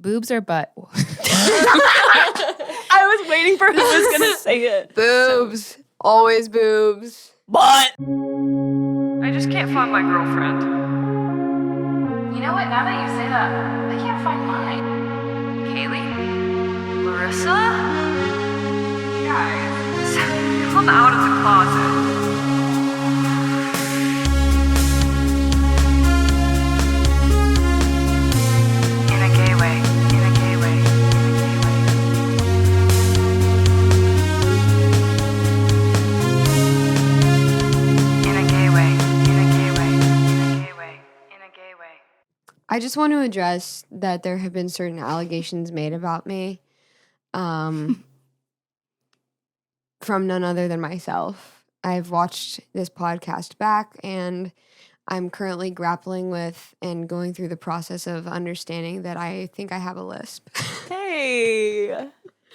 Boobs or butt? I was waiting for who was going to say it. Boobs. Always boobs. But I just can't find my girlfriend. You know what? Now that you say that, I can't find mine. Kaley? Larissa? Guys. Come out of the closet. In a gay way. In a gay way. In a gay way. In a gay way. In a gay way. In a gay way. I just want to address that there have been certain allegations made about me from none other than myself. I've watched this podcast back, and I'm currently grappling with and going through the process of understanding that I think I have a lisp. hey,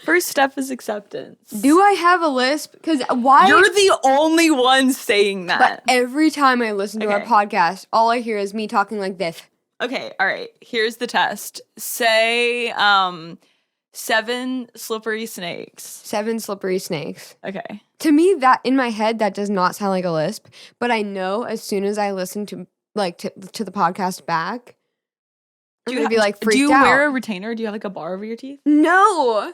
first step is acceptance. Do I have a lisp? Because why? You're the only one saying that. But every time I listen to our Okay. podcast, all I hear is me talking like this. Okay, all right. Here's the test. Say 7 slippery snakes. 7 slippery snakes. Okay. To me, that in my head, that does not sound like a lisp. But I know as soon as I listen to to the podcast back, I'm gonna be like freaked Do you out. wear a retainer? Do you have like a bar over your teeth? No.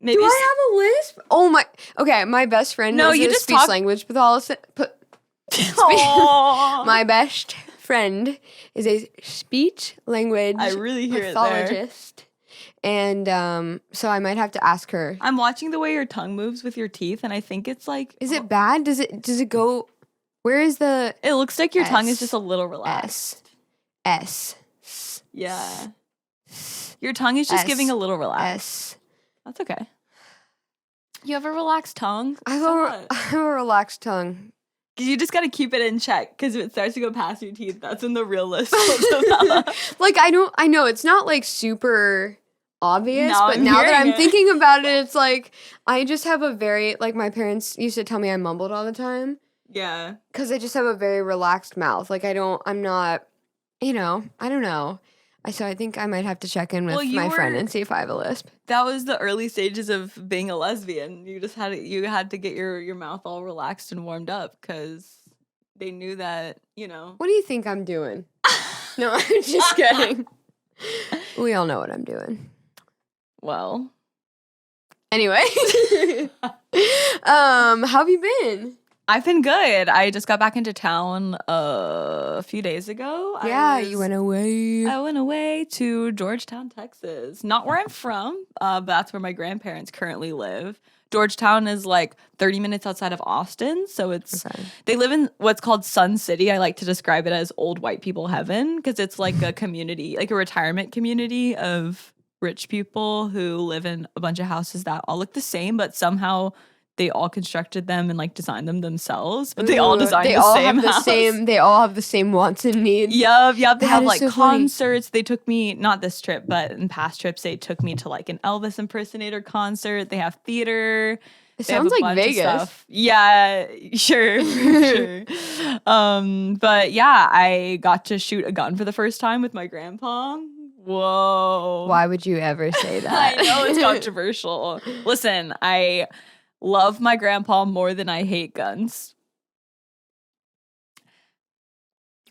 Maybe Do I have a lisp? Oh my. Okay, my best friend No, is you a just speech talk- language pathologist. Aw. My best friend is a speech language I really hear it there. pathologist. And so I might have to ask her. I'm watching the way your tongue moves with your teeth, and I think it's like Is it bad? Does it go? Where is the it looks like your tongue is S. just a little relaxed. S? Yeah. Your tongue is just S. giving a little relaxed. S. That's okay. You have a relaxed tongue? I So have a relaxed tongue. you just gotta keep it in check, because if it starts to go past your teeth, that's when the real list will develop. Like I know it's not like super obvious, Now but I'm now that hearing I'm it. thinking about it, it's like I just have a very like my parents used to tell me I mumbled all the time Yeah. because I just have a very relaxed mouth. Like I'm not, I don't know. So I think I might have to check in with Well, you my friend were- and see if I have a lisp. That was the early stages of being a lesbian. You just had to get your mouth all relaxed and warmed up, because they knew that, What do you think I'm doing? No, I'm just kidding. We all know what I'm doing. Well, Anyway, how have you been? I've been good. I just got back into town a few days ago. You went away. I went away to Georgetown, Texas. Not where I'm from, but that's where my grandparents currently live. Georgetown is like 30 minutes outside of Austin, so they live in what's called Sun City. I like to describe it as old white people heaven, because it's like a community, like a retirement community of rich people who live in a bunch of houses that all look the same, but somehow they all constructed them and like designed them themselves, but they all designed the same house. They all have the same wants and needs. Yup. They That have is like so funny. concerts. They took me, not this trip, but in past trips, they took me to like an Elvis impersonator concert. They have theater. It They have sounds a like bunch of Vegas. stuff. Yeah, sure, sure. But yeah, I got to shoot a gun for the first time with my grandpa. Whoa. Why would you ever say I that? know it's controversial. Listen, I love my grandpa more than I hate guns.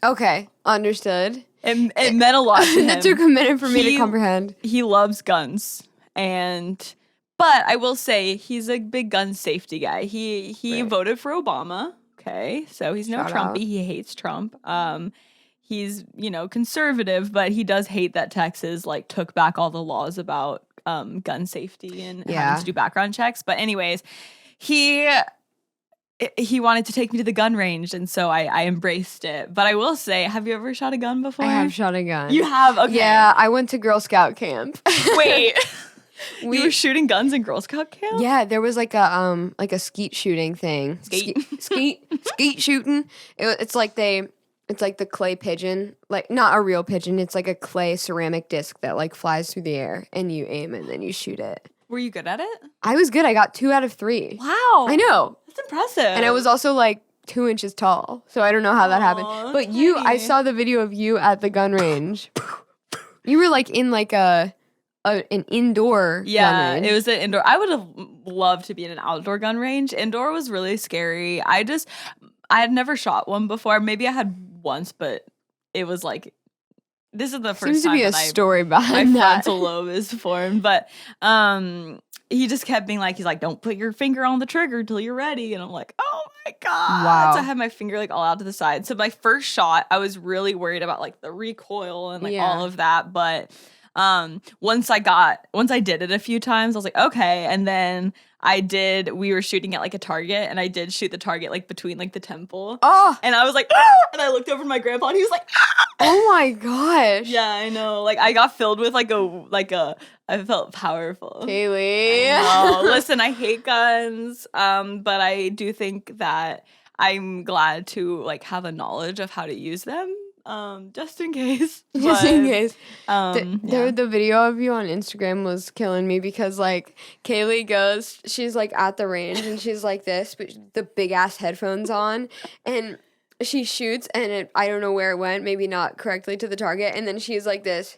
Okay, understood. It meant a lot to him. It took a minute for me to He- comprehend. He loves guns, but I will say he's a big gun safety guy. He Right. voted for Obama. Okay, so he's no Shout Trumpy. out. He hates Trump. He's conservative, but he does hate that Texas like took back all the laws about gun safety and Yeah. having to do background checks. But anyways, he wanted to take me to the gun range, and so I embraced it. But I will say, have you ever shot a gun before? I have shot a gun. You have? Okay. Yeah, I went to Girl Scout camp. Wait. We- You were shooting guns in Girl Scout camp? Yeah, there was like a skeet shooting thing. Skeet. Skeet shooting. It's like the clay pigeon, like not a real pigeon. It's like a clay ceramic disc that like flies through the air, and you aim and then you shoot it. Were you good at it? I was good. I got 2 out of 3. Wow. I know, That's impressive. and I was also like 2 inches tall, so I don't know how that happened. Aw, But that's I tiny. saw the video of you at the gun range. You were like in like a an indoor gun range. It was an indoor. I would have loved to be in an outdoor gun range. Indoor was really scary. I had never shot one before. Maybe I had once, but it was like, this is the first Seems to time be a that story my behind that. frontal lobe is formed. But he just kept being like, he's like, don't put your finger on the trigger till you're ready. And I'm like, oh my God. Wow. So I had my finger like all out to the side. So my first shot, I was really worried about like the recoil and like all of that. But once I did it a few times, I was like, okay. And then we were shooting at like a target, and I did shoot the target like between like the temple. Oh. And I was like, ah! And I looked over to my grandpa, and he was like, ah! Oh my gosh. Yeah, I know. Like I got filled with I felt powerful. Kaley. No, listen, I hate guns, but I do think that I'm glad to like have a knowledge of how to use them. Just in case. Just in case. Yeah. The video of you on Instagram was killing me because like Kaley goes, she's like at the range and she's like this, but the big ass headphones on, and she shoots and I don't know where it went, maybe not correctly to the target, and then she's like this.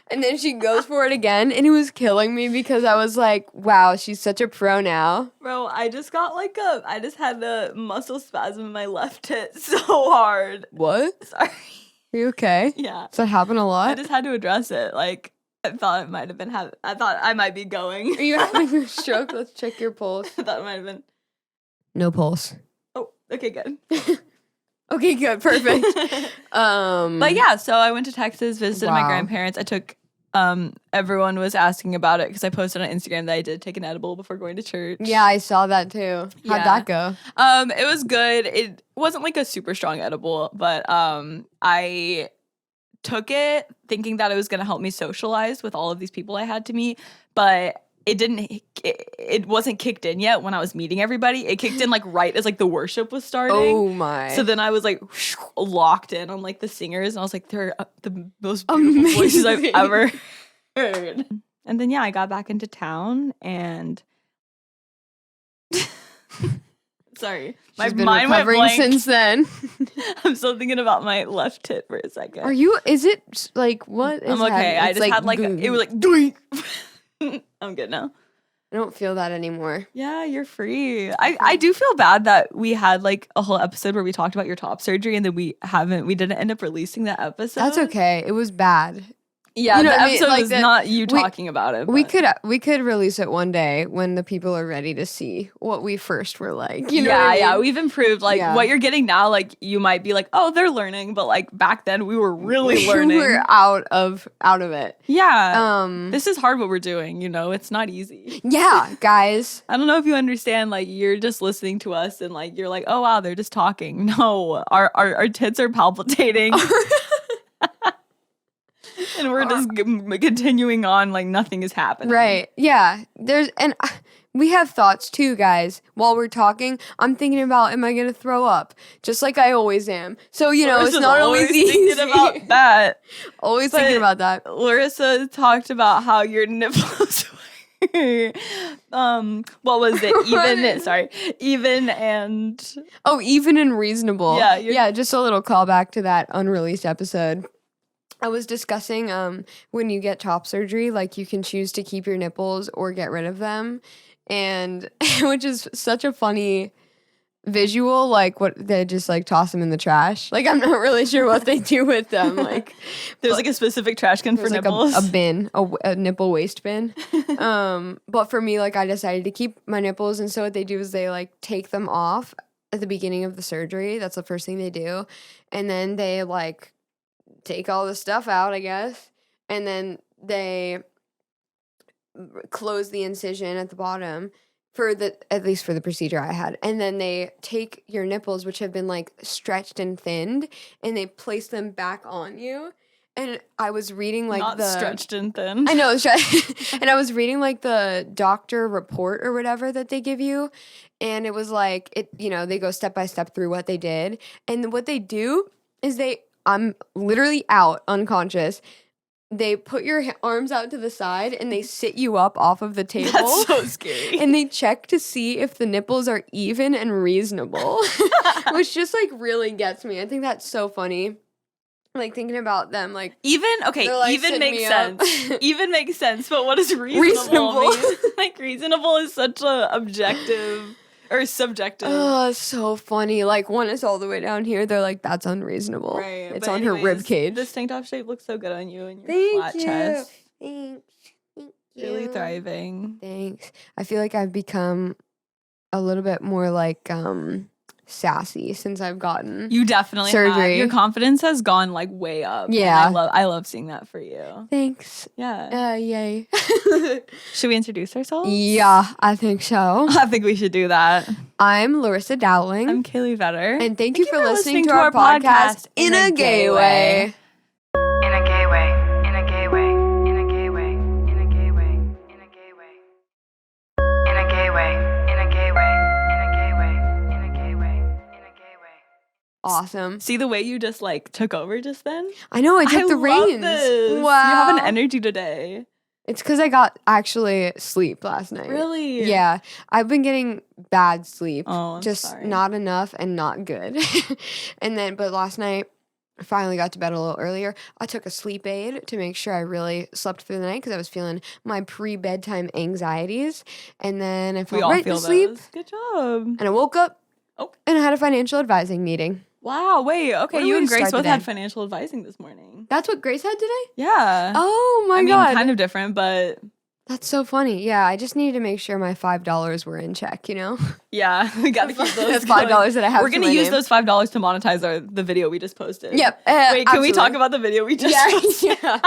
And then she goes for it again, and it was killing me because I was like, wow, she's such a pro now. Bro, I just had a muscle spasm in my left tit so hard. What? Sorry. Are you okay? Yeah. Does that happen a lot? I just had to address it. Like, I thought I might be going. Are you having a stroke? Let's check your pulse. I thought it might have been. No pulse. Oh, okay, good. Okay, good. Perfect. But yeah, so I went to Texas, visited my grandparents. I took, everyone was asking about it because I posted on Instagram that I did take an edible before going to church. Yeah, I saw that too. How'd that go? It was good. It wasn't like a super strong edible, but I took it thinking that it was going to help me socialize with all of these people I had to meet, but it wasn't kicked in yet when I was meeting everybody. It kicked in like right as like the worship was starting. Oh my. So then I was like locked in on like the singers, and I was like, they're the most beautiful voices I've ever heard. And then I got back into town and sorry, She's my been mind went recovering blank since then. I'm still thinking about my left tit for a second. Is it like what is I'm okay. I just had like it was like doink. I'm good now. I don't feel that anymore. Yeah, you're free. I do feel bad that we had like a whole episode where we talked about your top surgery and then we didn't end up releasing that episode. That's okay. It was bad. Yeah, you know the what I mean? episode Like was not you talking about it. We but- could release it one day when the people are ready to see what we first were like. You know yeah, what I mean? yeah, we've improved. Like Yeah. what you're getting now, like you might be like, oh, they're learning, but like back then we were really learning. We're out of it. Yeah. This is hard what we're doing, you know, it's not easy. Yeah, guys. I don't know if you understand, like you're just listening to us and like you're like, oh wow, they're just talking. No, our tits are palpitating. And we're just continuing on like nothing is happening. Right. Yeah. We have thoughts too, guys. While we're talking, I'm thinking about, am I going to throw up? Just like I always am. So, you know, it's not always easy. Thinking about that. Always thinking about that. Larissa talked about how your nipples were, what was it? Even and... Oh, even and reasonable. Yeah. Yeah, just a little callback to that unreleased episode. I was discussing when you get top surgery, like you can choose to keep your nipples or get rid of them, and which is such a funny visual. Like what they just like toss them in the trash. Like I'm not really sure what they do with them. Like there's like a specific trash can for like nipples. a bin, a nipple waste bin. But for me, like I decided to keep my nipples, and so what they do is they like take them off at the beginning of the surgery. That's the first thing they do, and then they like take all the stuff out, I guess, and then they close the incision at the bottom at least for the procedure I had, and then they take your nipples, which have been like stretched and thinned, and they place them back on you. And I was reading like not stretched and thin. I know, and I was reading like the doctor report or whatever that they give you, and it was like they go step by step through what they did, and what they do is I'm literally out, unconscious. They put your arms out to the side and they sit you up off of the table. That's so scary. And they check to see if the nipples are even and reasonable, which just like really gets me. I think that's so funny. Like thinking about them, like even like, even "Sit makes me up." sense. Even makes sense. But what does reasonable mean? Like reasonable is such a objective or subjective. Oh, it's so funny. Like one is all the way down here. They're like, that's unreasonable. Right. It's but on her anyways, rib cage. This tank top shape looks so good on you and your Thank flat you. chest. Thanks. Thank you. Really thriving. Thanks. I feel like I've become a little bit more like sassy since I've gotten You definitely surgery. have. Your confidence has gone like way up. Yeah. And I love seeing that for you. Thanks. Yeah. Yay. Should we introduce ourselves? Yeah, I think so. I think we should do that. I'm Larissa Dowling. I'm Kaley Vetter. And thank you for listening to our podcast, In a Gay Way. In a gay way. In a gay way. In a gay way. In a gay way. In a gay way. In a gay way. In a gay way. In a gay way. In a gay way. In a gay way. Awesome. See the way you just like took over just then? I know, I took the love reins. this. Wow. You have an energy today. It's because I got actually sleep last night. Really? Yeah. I've been getting bad sleep. Oh, I'm just sorry. not enough and not good. But last night, I finally got to bed a little earlier. I took a sleep aid to make sure I really slept through the night because I was feeling my pre-bedtime anxieties. And then I We fell all right feel to sleep. those. Good job. And I woke up Oh. and I had a financial advising meeting. Wow. Wait. Okay. What a You way and to Grace start the both had day. financial advising this morning. That's what Grace had today? Yeah. Oh my I mean, God. kind of different, but That's so funny. Yeah, I just needed to make sure my $5 were in check, you know? yeah, we gotta keep those. That's $5 that I have We're to gonna my use name. those $5 to monetize the video we just posted. Yep. Wait, can we talk absolutely. about the video we just posted? Yeah.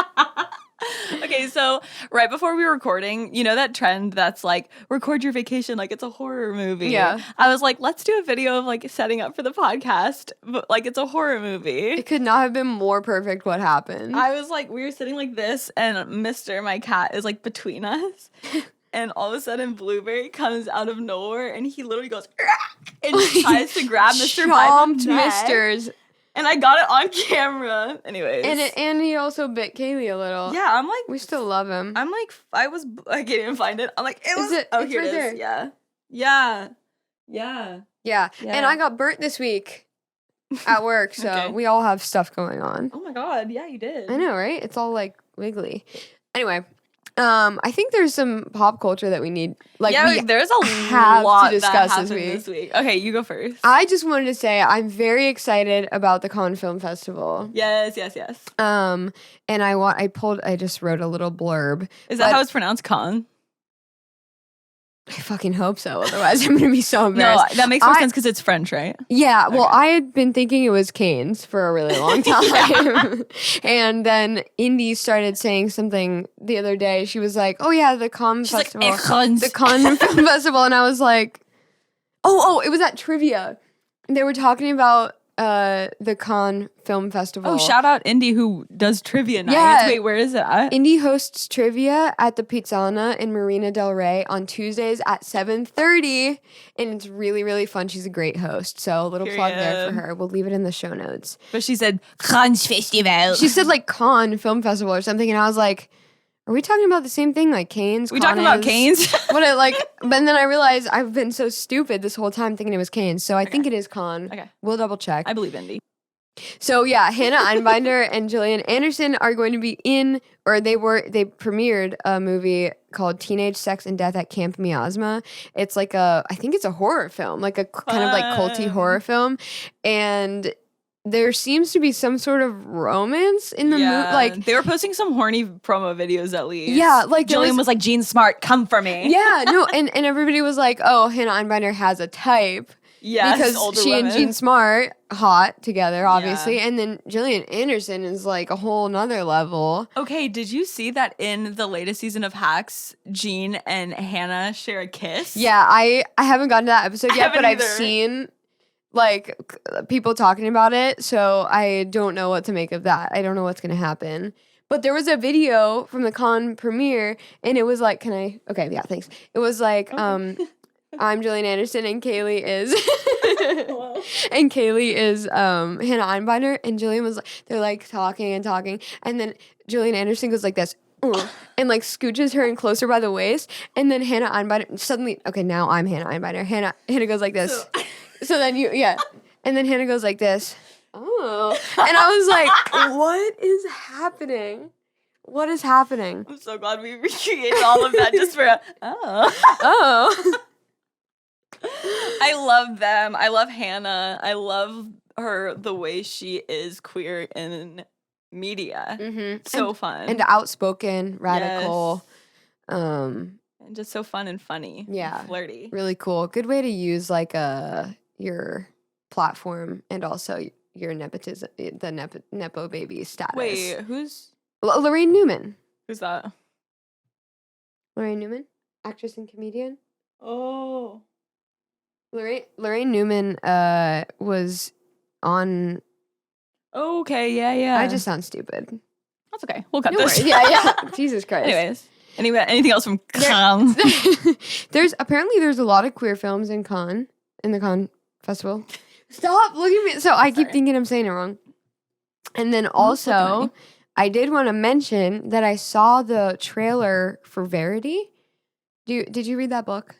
Okay, so right before we were recording, you know that trend that's like record your vacation like it's a horror movie. Yeah. I was like, let's do a video of like setting up for the podcast, but like it's a horror movie. It could not have been more perfect what happened. I was like, we were sitting like this, and Mister, my cat, is like between us. And all of a sudden, Blueberry comes out of nowhere, and he literally goes and tries to grab Mister by Chomped the neck. Misters. And I got it on camera. Anyways, And he also bit Kaley a little. yeah, I'm like, We still love him. I can't even find it. I'm like, it was. it? Oh, It's here right it is. there. Yeah, yeah, yeah. Yeah. Yeah. And I got burnt this week at work, so Okay. we all have stuff going on. Oh my god, yeah, you did. I know, right? It's all like wiggly. Anyway, I think there's some pop culture that we need. Like, Yeah, we there's a have to lot discuss that this happened week. this week. Okay, you go first. I just wanted to say I'm very excited about the Kahn Film Festival. Yes. And I just wrote a little blurb. Is that But- how it's pronounced, Kahn? I fucking hope so. Otherwise, I'm gonna be so No, embarrassed. that makes more I- sense because it's French, right? Yeah, well, I had been thinking it was Canes for a really long time. And then Indy started saying something the other day. She was like, oh, yeah, the Kahn Festival. The Kahn Film Festival. And I was like, oh, it was at Trivia. They were talking about the Kahn Film Festival. Oh, shout out Indy who does trivia nights. Yeah. Wait, where is it at? Indy hosts trivia at the Pizzana in Marina Del Rey on Tuesdays at 7:30, and it's really, really fun. She's a great host, so a little plug there for Period. her. We'll leave it in the show notes. But she said Kahn Festival. She said like Kahn Film Festival or something, and I was like, are we talking about the same thing? Like Canes? we talking about Canes? But then I realized I've been so stupid this whole time thinking it was Canes, so I think it is Kahn. Okay. We'll double check. I believe Indy. So yeah, Hannah Einbinder and Gillian Anderson are going to be they premiered a movie called Teenage Sex and Death at Camp Miasma. It's like I think it's a horror film, like a kind of like culty Fun. horror film. And there seems to be some sort of romance in the movie. Like, they were posting some horny promo videos at least. yeah, like there Jillian was like, Jean Smart, come for me. yeah, no, and everybody was like, oh, Hannah Einbinder has a type. Yes, Because older she and women. Jean Smart, hot together, obviously. And then Gillian Anderson is like a whole nother level. Okay, did you see that in the latest season of Hacks, Jean and Hannah share a kiss? Yeah, I haven't gotten to that episode yet, haven't but I've either. seen like people talking about it, so I don't know what to make of that. I don't know what's gonna happen. But there was a video from the Kahn premiere, and it was like, okay, yeah, thanks. It was like, I'm Gillian Anderson, and Kaley is, and Kaley is Hannah Einbinder, and Gillian was, they're like talking, and then Gillian Anderson goes like this, and like scooches her in closer by the waist, and then Hannah Einbinder suddenly, okay, now I'm Hannah Einbinder. Hannah goes like this. So then and then Hannah goes like this. Oh. And I was like, what is happening? What is happening? I'm so glad we recreated all of that just for Oh. I love them. I love Hannah. I love her, the way she is queer in media. Mm-hmm. So fun. And outspoken, radical. And just so fun and funny. Yeah. And flirty. Really cool. Good way to use like your platform and also your nepotism, the nepo baby status. Wait, who's Lorraine Newman. who's that? Lorraine Newman, actress and comedian. Oh. Lorraine Newman was on. Oh, okay, yeah. I just sound stupid. That's okay. We'll cut No this. worries. Yeah. Jesus Christ. Anyways, anything else from Kahn? There's a lot of queer films in Kahn, in the Kahn festival. Stop looking at me. So I keep thinking I'm saying it wrong. And then also, I did want to mention that I saw the trailer for Verity. Did you read that book?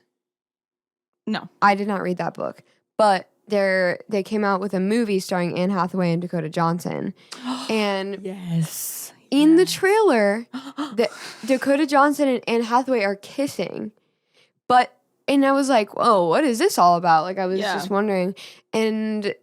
No. I did not read that book, but they came out with a movie starring Anne Hathaway and Dakota Johnson, and Yes. in the trailer, Dakota Johnson and Anne Hathaway are kissing, and I was like, "Whoa, what is this all about?" Like I was just wondering, and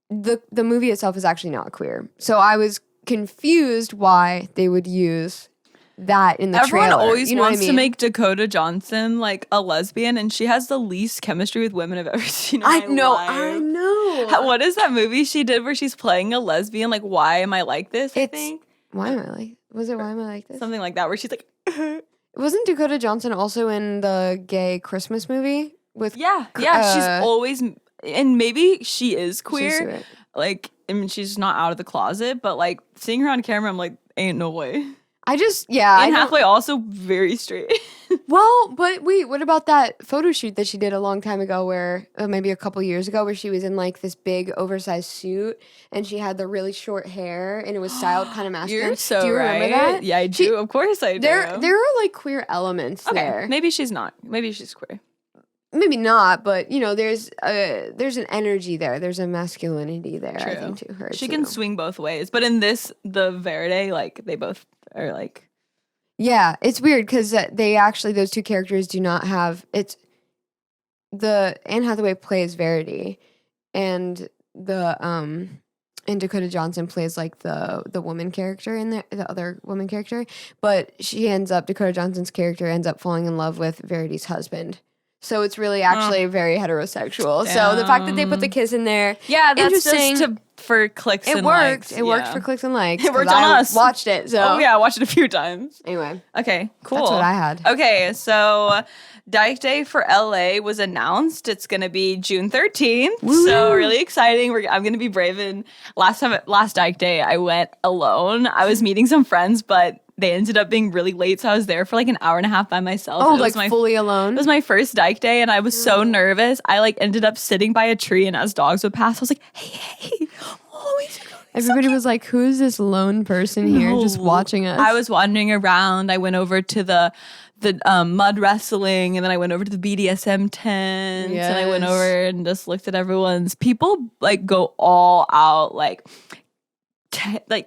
the movie itself is actually not queer, so I was confused why they would use that in the trailer. Everyone always You know wants what I to mean? make Dakota Johnson like a lesbian, and she has the least chemistry with women I've ever seen in my I life. know. What is that movie she did where she's playing a lesbian? Like, Why Am I Like This? I think Why am I like? Was it Why Am I Like This? something like that, where she's like, Wasn't Dakota Johnson also in the gay Christmas movie with? yeah, she's always, and maybe she is queer. She's- Like, I mean, she's not out of the closet, but like seeing her on camera, I'm like, ain't no way. Anne Hathaway also very straight. Well, but wait, what about that photo shoot that she did a long time ago, where maybe a couple years ago, where she was in like this big oversized suit and she had the really short hair and it was styled kind of masculine. You're so do you right. remember that? Yeah, I do. Of course I do. There are like queer elements there. Maybe she's not. Maybe she's queer. Maybe not, but you know, there's an energy there. There's a masculinity there. True. I think to her. She too. can swing both ways. But in the Verde, like they both are like. Yeah, it's weird because those two characters do not have the Anne Hathaway plays Verity, and and Dakota Johnson plays like the woman character in the other woman character, but Dakota Johnson's character ends up falling in love with Verity's husband. So it's really actually very heterosexual. Damn. So the fact that they put the kiss in there, Yeah, that's interesting. just for clicks It and worked. likes. It worked for clicks and likes. It worked 'cause on I us. Watched it. So Oh yeah, I watched it a few times. anyway, Okay, cool. that's what I had. Okay, so Dyke Day for LA was announced. It's gonna be June 13th. So really exciting. I'm gonna be brave. And last Dyke Day, I went alone. I was meeting some friends, but they ended up being really late. So I was there for like an hour and a half by myself. Oh, It was like fully alone. It was my first Dyke Day, and I was so nervous. I like ended up sitting by a tree, and as dogs would pass, I was like, "Hey, oh, he's so Everybody was like, "Who is this lone person here just No. watching us?" I was wandering around. I went over to the mud wrestling, and then I went over to the BDSM tents, and I went Yes. over and just looked at everyone's. People like go all out, like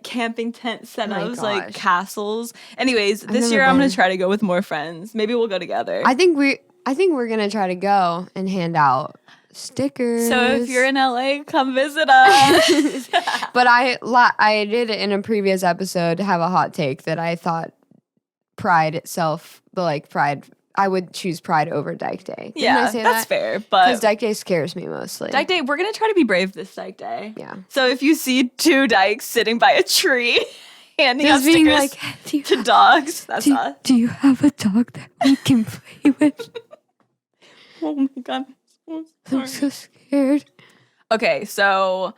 camping tent setups, like gosh. castles. Anyways, this never year I'm gonna been. try to go with more friends. Maybe we'll go together. I think we're gonna try to go and hand out stickers. So if you're in LA, come visit us. But I did in a previous episode have a hot take that I thought Pride itself, I would choose Pride over Dyke Day. Didn't Yeah, I say that's that? fair. Because But Dyke Day scares me mostly. Dyke Day, we're gonna try to be brave this Dyke Day. Yeah. So if you see two dykes sitting by a tree handing out Just being stickers like, "Do you to have- dogs, that's us. do you have a dog that we can play with? Oh my god. I'm so I'm sorry. so scared." Okay, so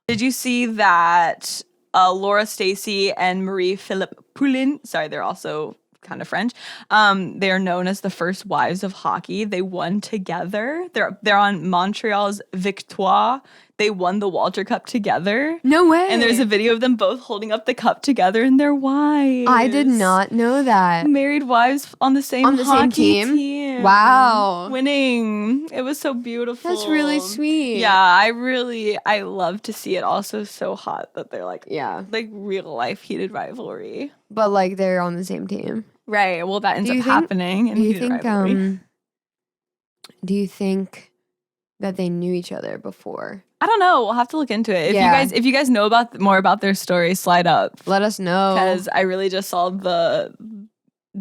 did you see that Laura, Stacey, and Marie-Philippe Poulin, sorry, they're also kind of French, they are known as the first wives of hockey. They won together. They're on Montreal's Victoire they won the Walter Cup together. No way. And there's a video of them both holding up the cup together and their wives. I did not know that. Married wives on the same hockey team. Wow. Winning. It was so beautiful. That's really sweet. Yeah, I love to see it. Also so hot that they're like real life heated rivalry. But like they're on the same team. Right. Well, that ends up happening. Do you think that they knew each other before? I don't know. We'll have to look into it. If you guys know more about their story, slide up. Let us know. Because I really just saw the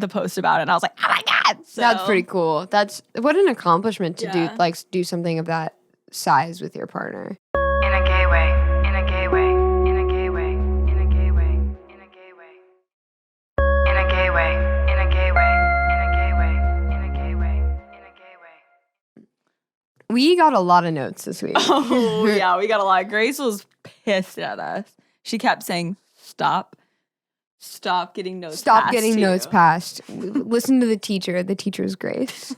post about it and I was like, oh my God. So, that's pretty cool. That's what an accomplishment to do something of that size with your partner. In a gay way, in a gay way, in a gay way, in a gay way, in a gay way. In a gay way, in a gay way, in a gay way, in a gay way, in a gay way. We got a lot of notes this week. Oh, yeah, we got a lot. Grace was pissed at us. She kept saying, stop getting notes Stop passed getting to notes you. passed. Listen to the teacher. The teacher's Grace.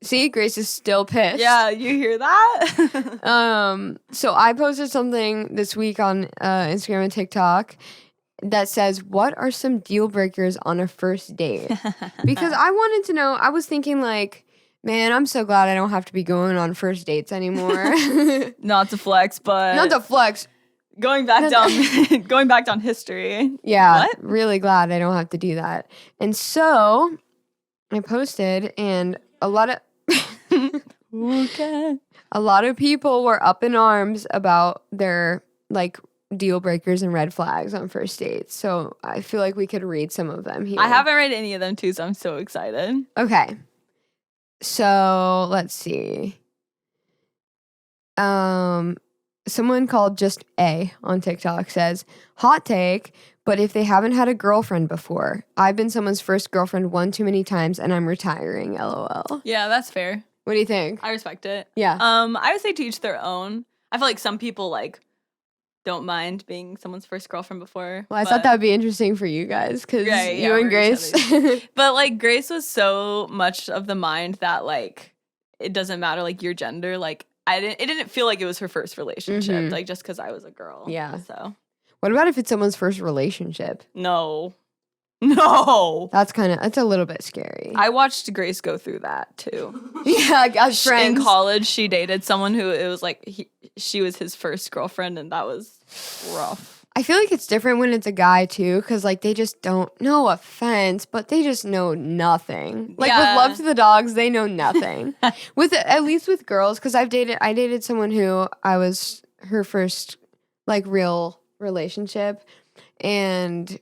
See, Grace is still pissed. Yeah, you hear that? So I posted something this week on Instagram and TikTok that says, what are some deal breakers on a first date? Because I wanted to know, I was thinking like, man, I'm so glad I don't have to be going on first dates anymore. Not to flex, but Not to flex. going back down history. Yeah, What? really glad I don't have to do that. And so I posted, and a lot of Okay. a lot of people were up in arms about their like deal breakers and red flags on first dates. So I feel like we could read some of them here. I haven't read any of them too, so I'm so excited. Okay. So let's see. Someone called Just A on TikTok says, hot take, but if they haven't had a girlfriend before, I've been someone's first girlfriend one too many times and I'm retiring, LOL. Yeah, that's fair. What do you think? I respect it. Yeah. I would say to each their own. I feel like some people like don't mind being someone's first girlfriend before. Well, I thought that would be interesting for you guys because you and Grace. But like Grace was so much of the mind that like it doesn't matter like your gender. Like it didn't feel like it was her first relationship. Like just because I was a girl. Yeah. So What about if it's someone's first relationship? no. That's a little bit scary. I watched Grace go through that too. Yeah, as friends. In college, she dated someone who it was like she was his first girlfriend, and that was rough. I feel like it's different when it's a guy too, because like they just don't. No offense, but they just know nothing. Like with Love to the Dogs, they know nothing. At least with girls, because I dated someone who I was her first like real relationship, and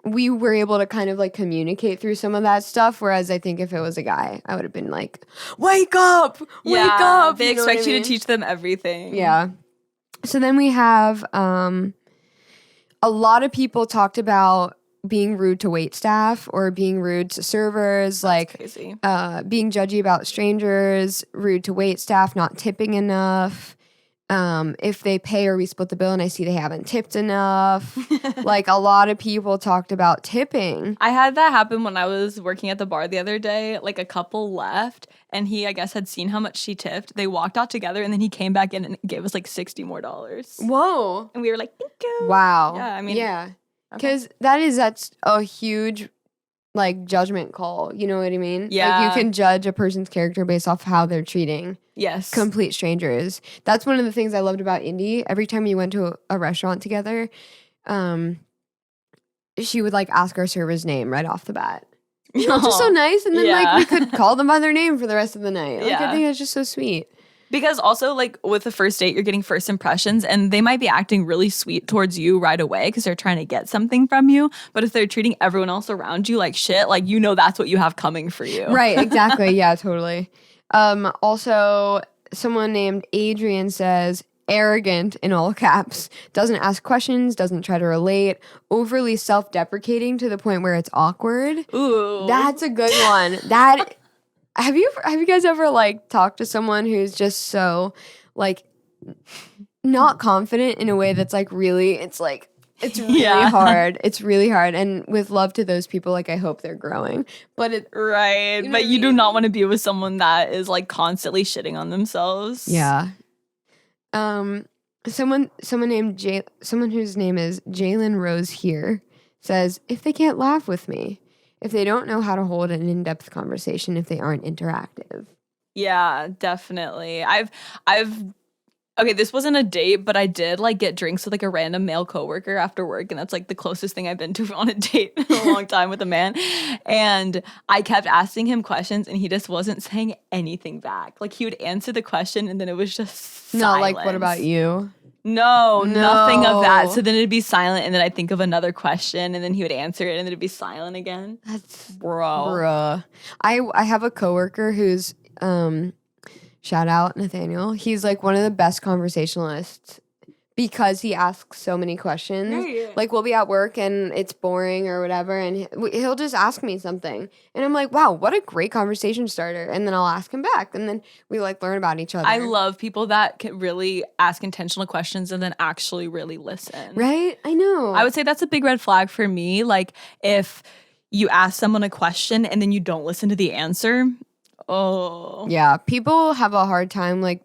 we were able to kind of like communicate through some of that stuff. Whereas I think if it was a guy, I would have been like, wake up. They expect you to teach them everything. Yeah. So then we have a lot of people talked about being rude to wait staff or being rude to servers, Crazy. Being judgy about strangers, rude to wait staff, not tipping enough. If they pay or we split the bill and I see they haven't tipped enough. Like a lot of people talked about tipping. I had that happen when I was working at the bar the other day. Like a couple left and he, I guess, had seen how much she tipped. They walked out together and then he came back in and gave us like $60 more. Whoa. And we were like, thank you. Wow. Yeah, I mean. Yeah. Because that's a huge like judgment call. You know what I mean? Yeah. Like you can judge a person's character based off how they're treating complete strangers. That's one of the things I loved about Indy. Every time we went to a restaurant together, she would like ask our server's name right off the bat. You know, just so nice. And then like we could call them by their name for the rest of the night. Like I think that's just so sweet. Because also, like, with a first date, you're getting first impressions, and they might be acting really sweet towards you right away because they're trying to get something from you. But if they're treating everyone else around you like shit, like, you know that's what you have coming for you. Right, exactly. Yeah, totally. Also, someone named Adrian says, arrogant in all caps, doesn't ask questions, doesn't try to relate, overly self-deprecating to the point where it's awkward. Ooh. That's a good one. Have you guys ever like talked to someone who's just so like not confident in a way that's like really it's like It's really hard. It's really hard. And with love to those people, like, I hope they're growing. But it Right. know But what I you do mean? not want to be with someone that is like constantly shitting on themselves. Yeah. Someone named someone whose name is Jalen Rose here says, if they can't laugh with me, if they don't know how to hold an in-depth conversation, if they aren't interactive. Yeah, definitely. I've okay, this wasn't a date, but I did like get drinks with like a random male coworker after work, and that's like the closest thing I've been to on a date in a long time with a man. And I kept asking him questions and he just wasn't saying anything back. Like he would answer the question and then it was just silence. No, like, what about you? No, nothing of that. No. So then it'd be silent and then I'd think of another question and then he would answer it and then it'd be silent again. That's Bro. bruh. I have a coworker who's shout out Nathaniel. He's like one of the best conversationalists because he asks so many questions. Right. Like we'll be at work and it's boring or whatever, and he'll just ask me something, and I'm like, wow, what a great conversation starter. And then I'll ask him back, and then we like learn about each other. I love people that can really ask intentional questions and then actually really listen. Right? I know. I would say that's a big red flag for me. Like if you ask someone a question and then you don't listen to the answer. Oh. Yeah, people have a hard time, like,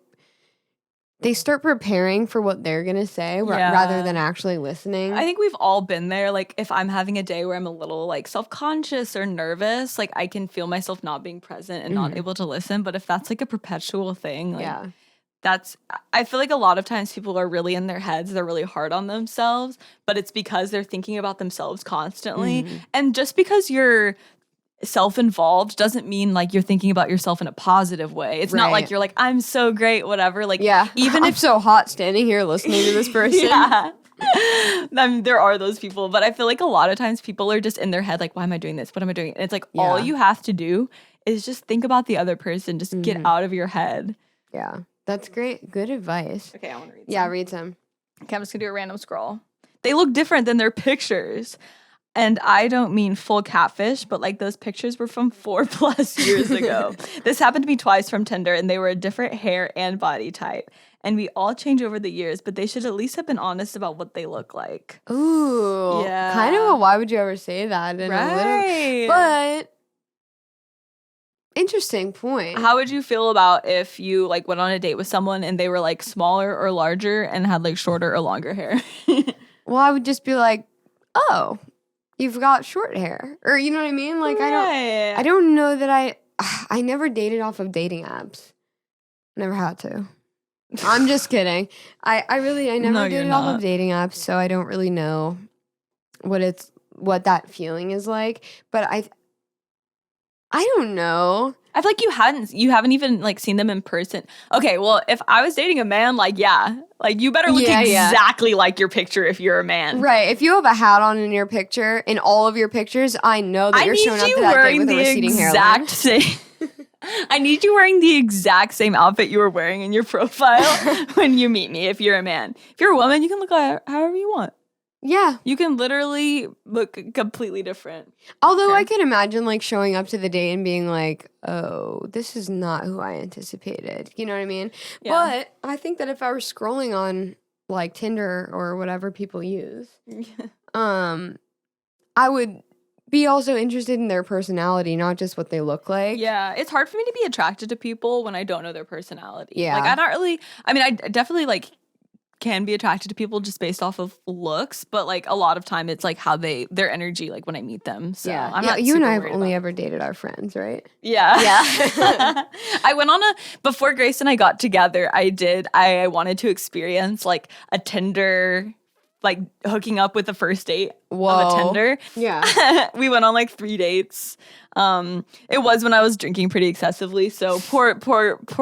they start preparing for what they're going to say rather than actually listening. I think we've all been there. Like, if I'm having a day where I'm a little, like, self-conscious or nervous, like, I can feel myself not being present and not able to listen. But if that's, like, a perpetual thing, like, I feel like a lot of times people are really in their heads. They're really hard on themselves. But it's because they're thinking about themselves constantly. And just because you're self-involved doesn't mean like you're thinking about yourself in a positive way. It's not like you're like, I'm so great, whatever. Like, even I'm if so hot standing here listening to this person. I mean, there are those people, but I feel like a lot of times people are just in their head like, why am I doing this? What am I doing? And it's like all you have to do is just think about the other person. Just get out of your head. Yeah, that's great. Good advice. Okay, I want to read some. Yeah, read some. Okay, I'm just gonna do a random scroll. They look different than their pictures. And I don't mean full catfish, but like those pictures were from 4+ years ago. This happened to me twice from Tinder, and they were a different hair and body type. And we all change over the years, but they should at least have been honest about what they look like. Ooh. Yeah. Kind of a why would you ever say that? In a little, but interesting point. How would you feel about if you like went on a date with someone and they were like smaller or larger and had like shorter or longer hair? Well, I would just be like, oh, you've got short hair, or you know what I mean? Like I don't know that I never dated off of dating apps. Never had to. I'm just kidding. I never dated off of dating apps, so I don't really know what that feeling is like. But I don't know. I feel like you haven't even like seen them in person. Okay, well, if I was dating a man, like you better look exactly like your picture if you're a man. Right. If you have a hat on in your picture, in all of your pictures, I know that you're showing up to that date with a receding hairline. I need you wearing the exact same outfit you were wearing in your profile when you meet me if you're a man. If you're a woman, you can look like however you want. Yeah. You can literally look completely different. Although I can imagine like showing up to the date and being like, oh, this is not who I anticipated. You know what I mean? Yeah. But I think that if I were scrolling on like Tinder or whatever people use, I would be also interested in their personality, not just what they look like. Yeah. It's hard for me to be attracted to people when I don't know their personality. Yeah. Like I definitely like can be attracted to people just based off of looks, but like a lot of time it's like how their energy like when I meet them. So I'm not you and I have super only ever dated our friends, right? Yeah. I went on before Grace and I got together, I wanted to experience like a Tinder, like hooking up with a first date on a Tinder. Yeah. We went on like 3 dates. It was when I was drinking pretty excessively. So poor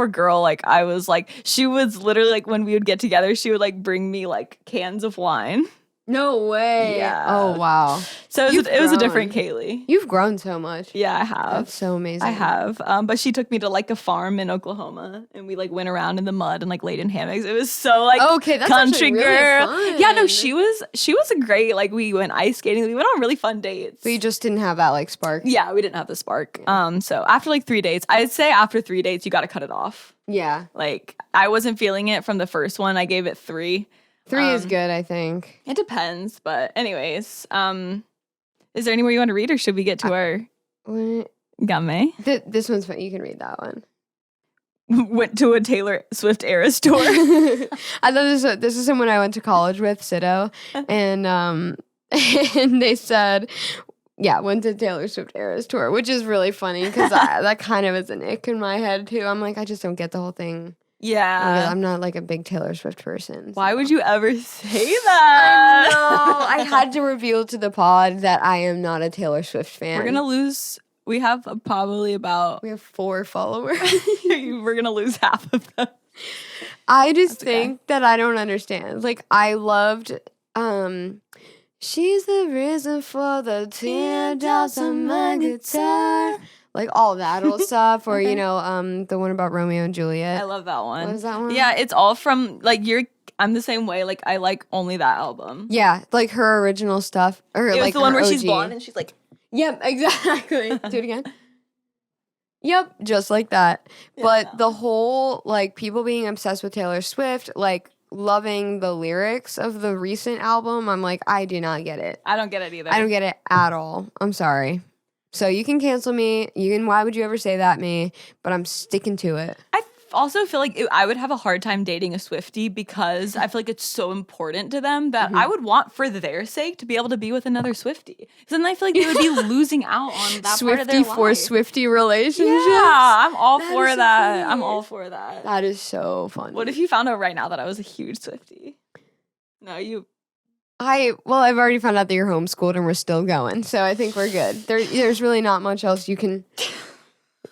girl. Like I was like, she was literally like when we would get together, she would like bring me like cans of wine. No way. Yeah. Oh, wow. So it was a different Kaley. You've grown so much. Yeah, I have. That's so amazing. I have. But she took me to like a farm in Oklahoma and we like went around in the mud and like laid in hammocks. It was so like that's country really girl. fun. Yeah, no, she was a great, like we went ice skating. We went on really fun dates. But you just didn't have that like spark. Yeah, we didn't have the spark. So after like 3 dates, I'd say after 3 dates, you got to cut it off. Yeah. Like I wasn't feeling it from the first one. I gave it 3. 3 is good, I think. It depends, but anyways, is there anywhere you want to read, or should we get to our game? This one's fun. You can read that one. Went to a Taylor Swift Eras tour. I thought this is someone I went to college with, Sido, and and they said, yeah, went to Taylor Swift Eras tour, which is really funny because that kind of is an ick in my head too. I'm like, I just don't get the whole thing. Yeah, I'm not like a big Taylor Swift person. Why would you ever say that? I know. I had to reveal to the pod that I am not a Taylor Swift fan. We're gonna lose. We have probably about. We have 4 followers. We're gonna lose half of them. I just think that I don't understand. Like, I loved she's the reason for the teardrops on my guitar. Like all that old stuff, or Okay. the one about Romeo and Juliet. I love that one. What is that one? Yeah, it's all from like I'm the same way. Like I like only that album. Yeah, like her original stuff, or It was like the one her where she's OG. blonde and she's like, Yep, exactly. Do it again. Yep, just like that. But Yeah. the whole like people being obsessed with Taylor Swift, like loving the lyrics of the recent album, I'm like, I do not get it. I don't get it either. I don't get it at all. I'm sorry. So you can cancel me. Why would you ever say that, me? But I'm sticking to it. I also feel like I would have a hard time dating a Swiftie because I feel like it's so important to them that I would want, for their sake, to be able to be with another Swiftie. Because then I feel like they would be losing out on that part of their Swiftie for life. Swiftie relationships. Yeah, I'm all That for is so that. funny. I'm all for that. That is so funny. What if you found out right now that I was a huge Swiftie? No, you. I've already found out that you're homeschooled and we're still going, so I think we're good. There's really not much else you can.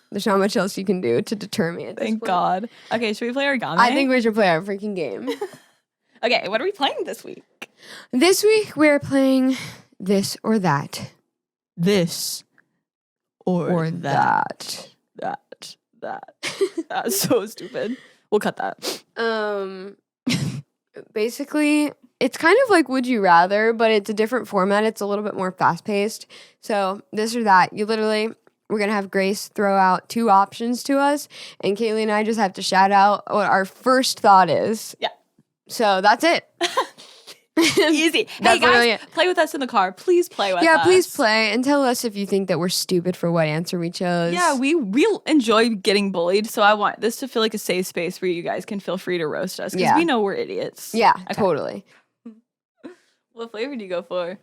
There's not much else you can do to deter me at this Thank point. God. Okay, should we play origami? I think we should play our freaking game. Okay, what are we playing this week? This week we're playing this or that. This Or that. That's so stupid. We'll cut that. Basically, it's kind of like Would You Rather, but it's a different format. It's a little bit more fast paced. So this or that, we're going to have Grace throw out 2 options to us, and Kaley and I just have to shout out what our first thought is. Yeah. So that's it. Easy. Hey That's literally guys, it. play with us in the car. Please play with us. Yeah, please play and tell us if you think that we're stupid for what answer we chose. Yeah, we enjoy getting bullied, so I want this to feel like a safe space where you guys can feel free to roast us because Yeah. we know we're idiots. Yeah, Okay. totally. What flavor do you go for?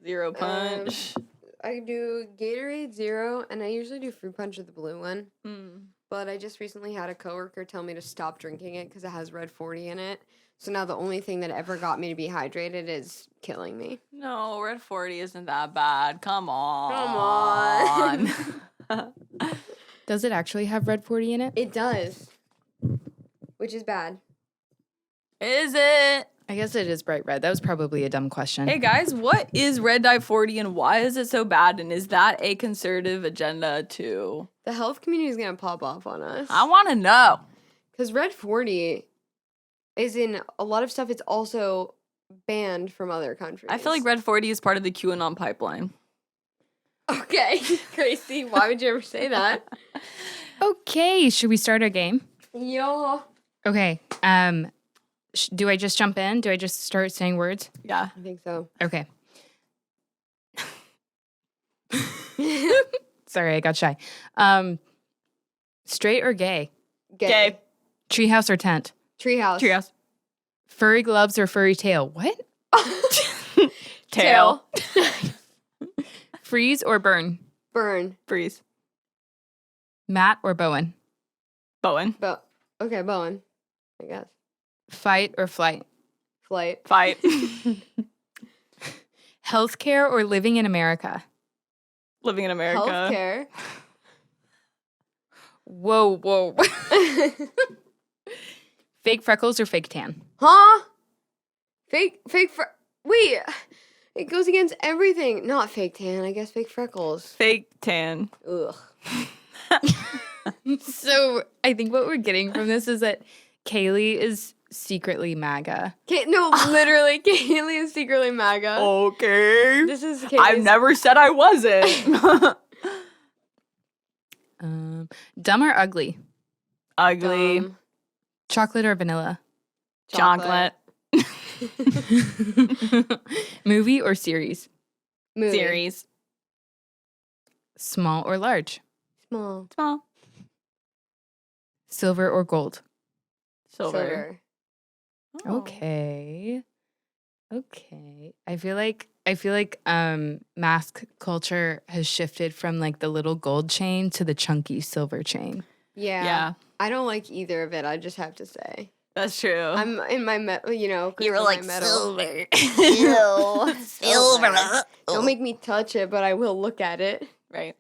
Zero punch. I do Gatorade Zero, and I usually do Fruit Punch with the blue one. Mm. But I just recently had a coworker tell me to stop drinking it because it has Red 40 in it. So now the only thing that ever got me to be hydrated is killing me. No, Red 40 isn't that bad. Come on. Come on. Does it actually have Red 40 in it? It does. Which is bad. Is it? I guess it is bright red. That was probably a dumb question. Hey guys, what is Red Dye 40 and why is it so bad? And is that a conservative agenda too? The health community is going to pop off on us. I want to know. Because Red 40 is in a lot of stuff. It's also banned from other countries. I feel like Red 40 is part of the QAnon pipeline. Okay, Gracie, why would you ever say that? Okay, should we start our game? Yo. Okay. Do I just jump in? Do I just start saying words? Yeah. I think so. Okay. Sorry, I got shy. Straight or gay? Gay. Treehouse or tent? Treehouse. Treehouse. Furry gloves or furry tail? What? Tail. Freeze or burn? Burn. Freeze. Matt or Bowen? Bowen. Okay, Bowen. I guess. Fight or flight? Flight. Fight. Healthcare or living in America? Living in America. Healthcare. Whoa. Fake freckles or fake tan? Huh? Wait. It goes against everything. Not fake tan, I guess fake freckles. Fake tan. Ugh. So I think what we're getting from this is that Kaley is secretly MAGA. No, literally, Kaley is secretly MAGA. Okay. This is Kaley's. I've never said I wasn't. Dumb or ugly? Ugly. Dumb. Chocolate or vanilla? Chocolate. Movie or series? Movie. Series. Small or large? Small. Small. Silver or gold? Silver. Oh. Okay. I feel like mask culture has shifted from like the little gold chain to the chunky silver chain. Yeah. Yeah. I don't like either of it. I just have to say. That's true. I'm in my metal, 'cause You were of like my metal. silver. Ew, Silver. Don't make me touch it, but I will look at it. Right.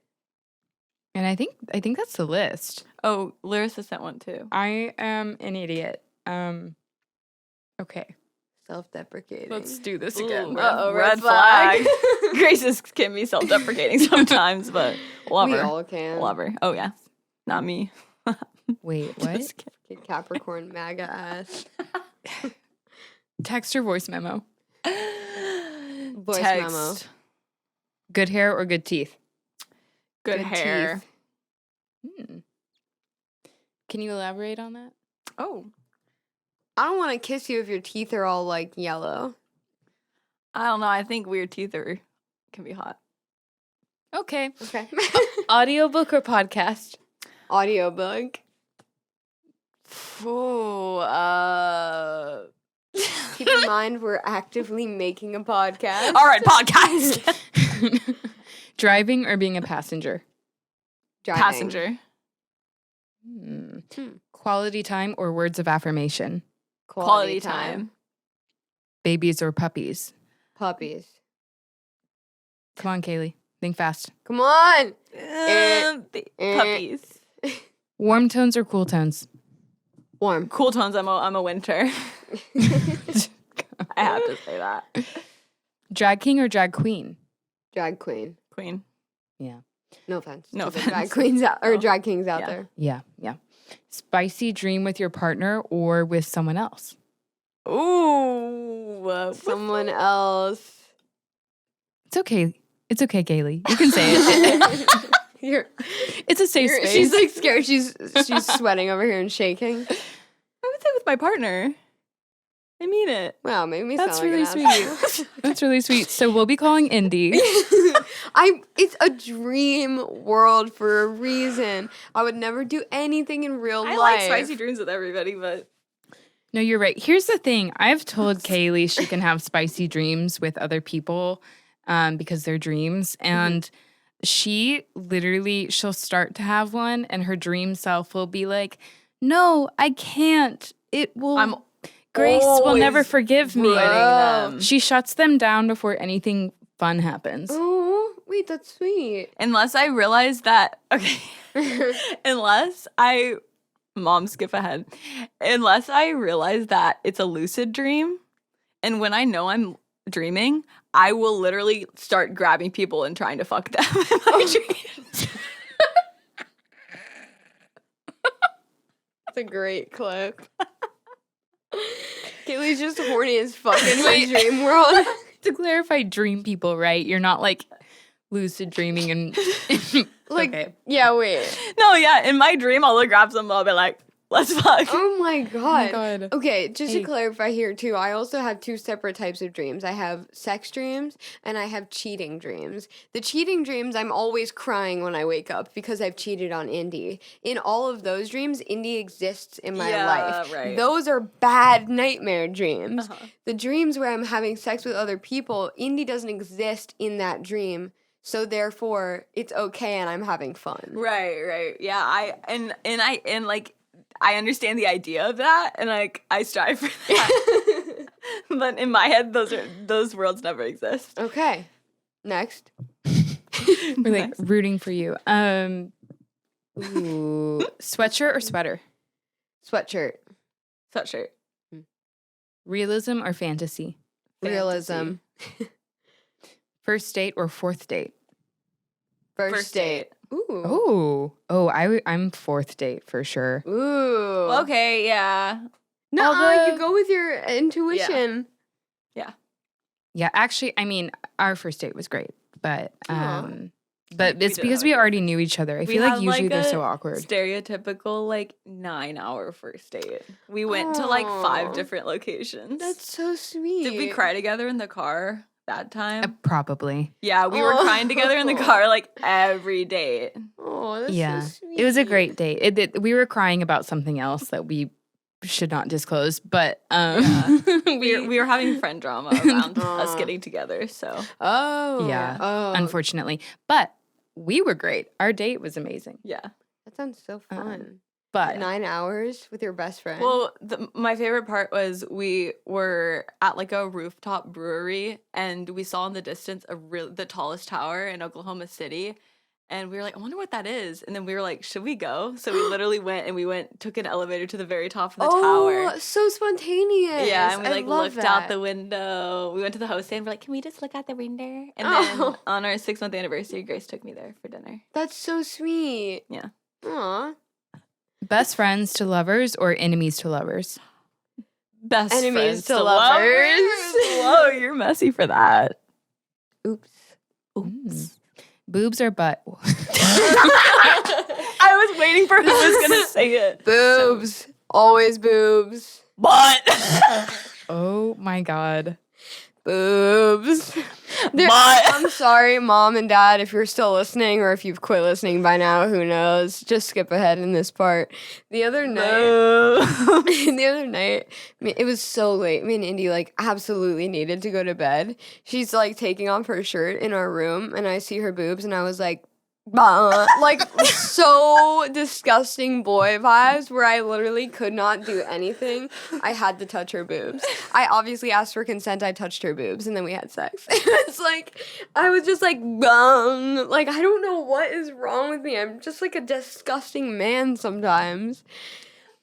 And I think that's the list. Oh, Larissa sent one too. I am an idiot. Okay. Self-deprecating. Let's do this Ooh, again. red flag. Grace can be self-deprecating sometimes, but love We her. all can. Love her. Oh yeah, not me. Wait, what? Just kidding. Fucking Capricorn MAGA ass. Text or voice memo? Voice Text. memo. Good hair or good teeth? Good Good hair. teeth. Can you elaborate on that? Oh, I don't want to kiss you if your teeth are all like yellow. I don't know. I think weird teeth can be hot. Okay. Okay. Audiobook or podcast? Audiobook. Ooh, Keep in mind we're actively making a podcast. All right, podcast. Driving or being a passenger? Driving. Passenger. Quality time or words of affirmation? Quality time. Babies or puppies? Puppies. Come on, Kaley. Think fast. Come on. Puppies. Warm tones or cool tones? Warm. Cool tones. I'm a winter. I have to say that. Drag king or drag queen? Drag queen. Queen. Yeah. No offense. No to the offense. Drag queens out or Oh. drag kings out Yeah. there. Yeah. Spicy dream with your partner or with someone else? Ooh. Someone else. It's okay. It's okay, Kaley. You can say it. You're, It's a safe space. she's like scared. She's sweating over here and shaking. I would say with my partner. I mean it. Wow, made me That's sound like really an asshole. sweet. That's really sweet. So we'll be calling Indy. It's a dream world for a reason. I would never do anything in real I life. like spicy dreams with everybody, but No, you're right. Here's the thing. I've told Kaley she can have spicy dreams with other people because they're dreams. And she'll start to have one and her dream self will be like, no, I can't. It will. Grace will never always forgive me. ruining them. She shuts them down before anything fun happens. Oh, wait, that's sweet. Unless I realize that, okay. Mom, skip ahead. Unless I realize that it's a lucid dream, and when I know I'm dreaming, I will literally start grabbing people and trying to fuck them in my dreams. That's a great clip. Kaylee's just horny as fuck in my dream world. To clarify, dream people, right? You're not like lucid dreaming and Like, okay. yeah, wait. No, yeah, in my dream, I'll grab someone, I'll be like, let's fuck. Oh my god. God. Okay, just Hey. to clarify here too, I also have two separate types of dreams. I have sex dreams and I have cheating dreams. The cheating dreams, I'm always crying when I wake up because I've cheated on Indy. In all of those dreams, Indy exists in my life. Right. Those are bad nightmare dreams. The dreams where I'm having sex with other people, Indy doesn't exist in that dream. So therefore, it's okay and I'm having fun. Right. Yeah, I understand the idea of that, and like I strive for that. But in my head, those worlds never exist. Okay. Next. We're like rooting for you. Sweatshirt or sweater? Sweatshirt. Sweatshirt. Realism or fantasy? Realism. First date or fourth date? First date. Ooh. I'm fourth date for sure. Ooh. Okay, yeah. No, Although- you go with your intuition. Yeah, actually, I mean, our first date was great, but Aw. But it's did because have we a already knew each other. I feel like usually they're so awkward. Stereotypical 9-hour first date. We went to 5 different locations. That's so sweet. Did we cry together in the car that time? Probably. Yeah, we were crying together in the car every date. Oh, that's Yeah. so sweet. It was a great date. We were crying about something else that we should not disclose, but We were having friend drama around us getting together, so. Oh. yeah, Oh. unfortunately. But we were great. Our date was amazing. Yeah. That sounds so fun. But 9 hours with your best friend. Well, my favorite part was we were at a rooftop brewery, and we saw in the distance the tallest tower in Oklahoma City, and we were like, I wonder what that is. And then we were like, should we go? So we literally took an elevator to the very top of the tower. Oh, so spontaneous. Yeah, and we I love looked out that. the window. We went to the host and we're like, can we just look out the window? And then on our 6-month anniversary, Grace took me there for dinner. That's so sweet. Yeah. Aw. best friends to lovers or enemies to lovers? Best Enemies friends to to lovers. Whoa, you're messy for that. Oops. Boobs or butt? I was waiting for who was gonna say it. Boobs. Always boobs. But Oh my god. Boobs. But I'm sorry, Mom and Dad, if you're still listening or if you've quit listening by now, who knows? Just skip ahead in this part. The other night, it was so late. Me and Indy absolutely needed to go to bed. She's taking off her shirt in our room, and I see her boobs, and I was like, bah. So disgusting boy vibes where I literally could not do anything. I had to touch her boobs. I obviously asked for consent. I touched her boobs and then we had sex. It's I was just bung. I don't know what is wrong with me. I'm just a disgusting man sometimes.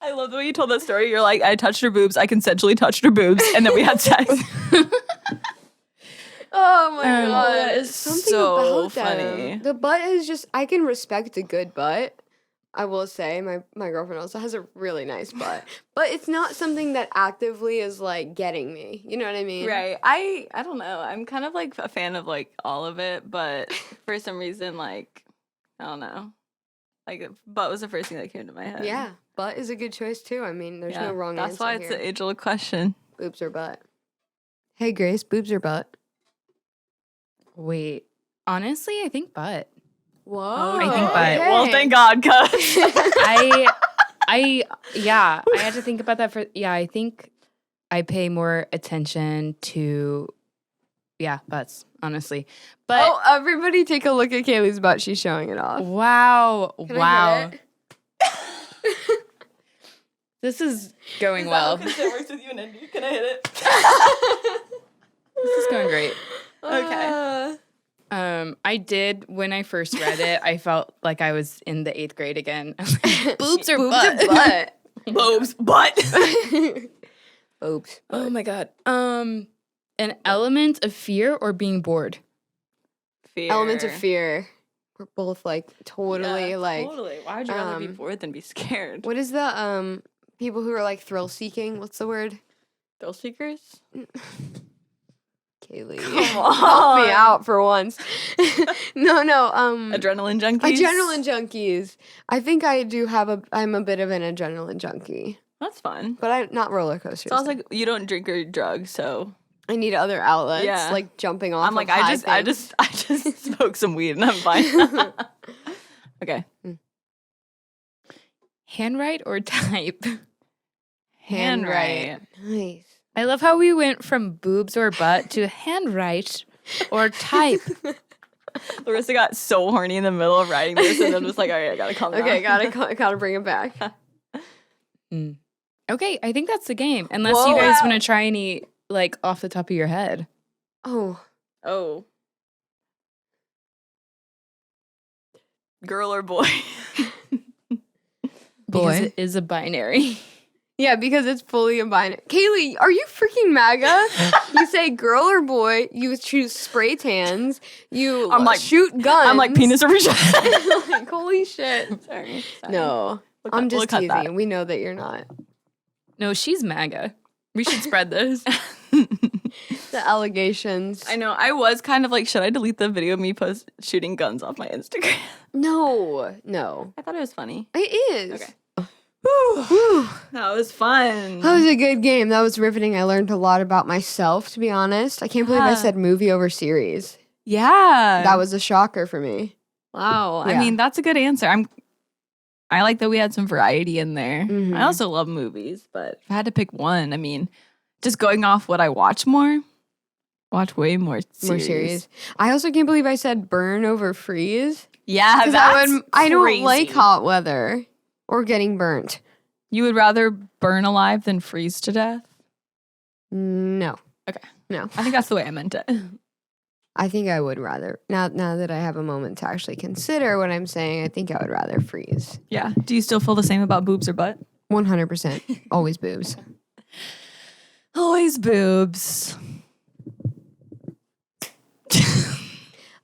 I love the way you told that story. You're like, I touched her boobs, I consensually touched her boobs, and then we had sex. Oh my god, that is something so about them. funny. The butt is just, I can respect a good butt. I will say, my girlfriend also has a really nice butt, but it's not something that actively is getting me. You know what I mean? Right. I don't know. I'm kind of a fan of all of it, but for some reason, I don't know. Butt was the first thing that came to my head. Yeah, butt is a good choice too. I mean, there's no wrong answer. That's why it's here. an age-old question. Boobs or butt? Hey Grace, boobs or butt? Wait. Honestly, I think butt. Whoa. I think butt. Well, thank God, cuz. I had to think about that I think I pay more attention to butts, honestly. But Oh, everybody take a look at Kaley's butt. She's showing it off. wow. Can I hit it? This is going well. It works with you and Indy. Can I hit it? This is going great. Okay. I did when I first read it, I felt like I was in the 8th grade again. I was like, boobs or butt? Boobs, butt. Boobs. Oh my god. An element of fear or being bored? Fear. Elements of fear. We're both totally Totally. Why would you rather be um, bored than be scared? What is the people who are thrill seeking? What's the word? Thrill seekers? Kaylee. Come Help me on. out for once. No. Adrenaline junkies? Adrenaline junkies. I think I do I'm a bit of an adrenaline junkie. That's fun. But not roller coasters. Sounds like you don't drink or drug, so I need other outlets, Yeah. Jumping off. I'm like, of high I things. just smoked some weed and I'm fine. Okay. Handwrite or type? Handwrite. Nice. I love how we went from boobs or butt to handwrite or type. Larissa got so horny in the middle of writing this and then was like, all right, I gotta calm down. Okay, gotta bring it back. Okay, I think that's the game. Unless you guys want to try any off the top of your head. Oh. Oh. Girl or boy? Because it is a binary. Yeah, because it's fully a binary. Kaley, are you freaking MAGA? You say girl or boy, you choose spray tans, you shoot guns. I'm like penis or vagina. Holy shit. Sorry. No, I'm just teasing. We know that you're not. No, she's MAGA. We should spread this. The allegations. I know. I was kind of like, should I delete the video of me shooting guns off my Instagram? No. I thought it was funny. It is. Okay. Whew. That was fun. That was a good game. That was riveting. I learned a lot about myself, to be honest. I can't believe I said movie over series. Yeah. That was a shocker for me. Wow. Yeah. I mean, that's a good answer. I like that we had some variety in there. Mhm. I also love movies, but if I had to pick one, I mean, just going off what I watch more, watch way more series. More series. I also can't believe I said burn over freeze. Yeah, Because I don't like hot weather or getting burnt. You would rather burn alive than freeze to death? No. Okay. No. I think that's the way I meant it. I think I would rather, now that I have a moment to actually consider what I'm saying, I think I would rather freeze. Yeah. Do you still feel the same about boobs or butt? 100%. Always boobs. Always boobs.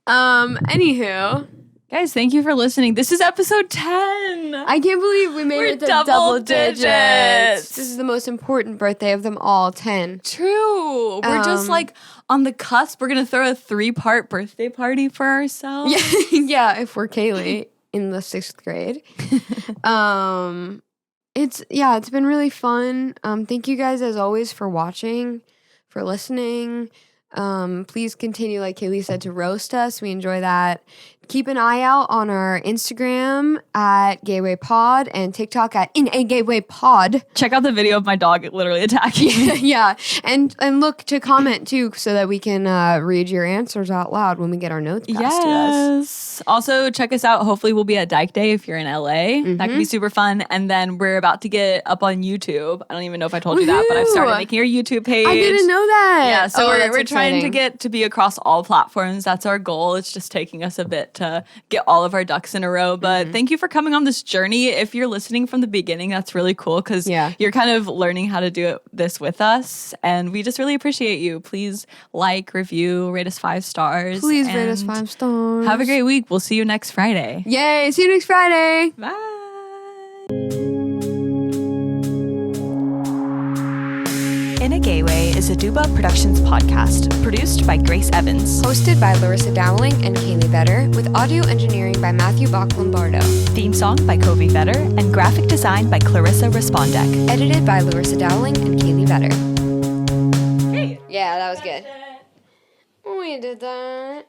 Anywho. Guys, thank you for listening. This is episode 10. I can't believe we made We're it to double double digits. digits. This is the most important birthday of them all, 10. True. We're just like on the cusp. We're going to throw a 3-part birthday party for ourselves. Yeah, if we're Kaley in the 6th grade. It's been really fun. Thank you guys as always for watching, for listening. Please continue, like Kaley said, to roast us. We enjoy that. Keep an eye out on our Instagram at Gateway Pod and TikTok at In a Gateway Pod. Check out the video of my dog literally attacking me. Yeah, and look to comment too, so that we can read your answers out loud when we get our notes passed to us. Also, check us out. Hopefully, we'll be at Dyke Day if you're in LA. That could be super fun. And then we're about to get up on YouTube. I don't even know if I told you that, but I've started making our YouTube page. I didn't know that. Yeah, so we're that's trying to exciting. get to be across all platforms. That's our goal. It's just taking us a bit to get all of our ducks in a row. But thank you for coming on this journey. If you're listening from the beginning, that's really cool because you're kind of learning how to do this with us. And we just really appreciate you. Please like, review, rate us 5 stars. Please rate us 5 stars. Have a great week. We'll see you next Friday. Yay! See you next Friday. Bye. In a Gateway is a Duba Productions podcast, produced by Grace Evans. Hosted by Larissa Dowling and Kaley Vetter, with audio engineering by Matthew Bach-Lombardo. Theme song by Covey Vetter, and graphic design by Clarissa Respondek. Edited by Larissa Dowling and Kaley Vetter. Yeah, that was good. We did that.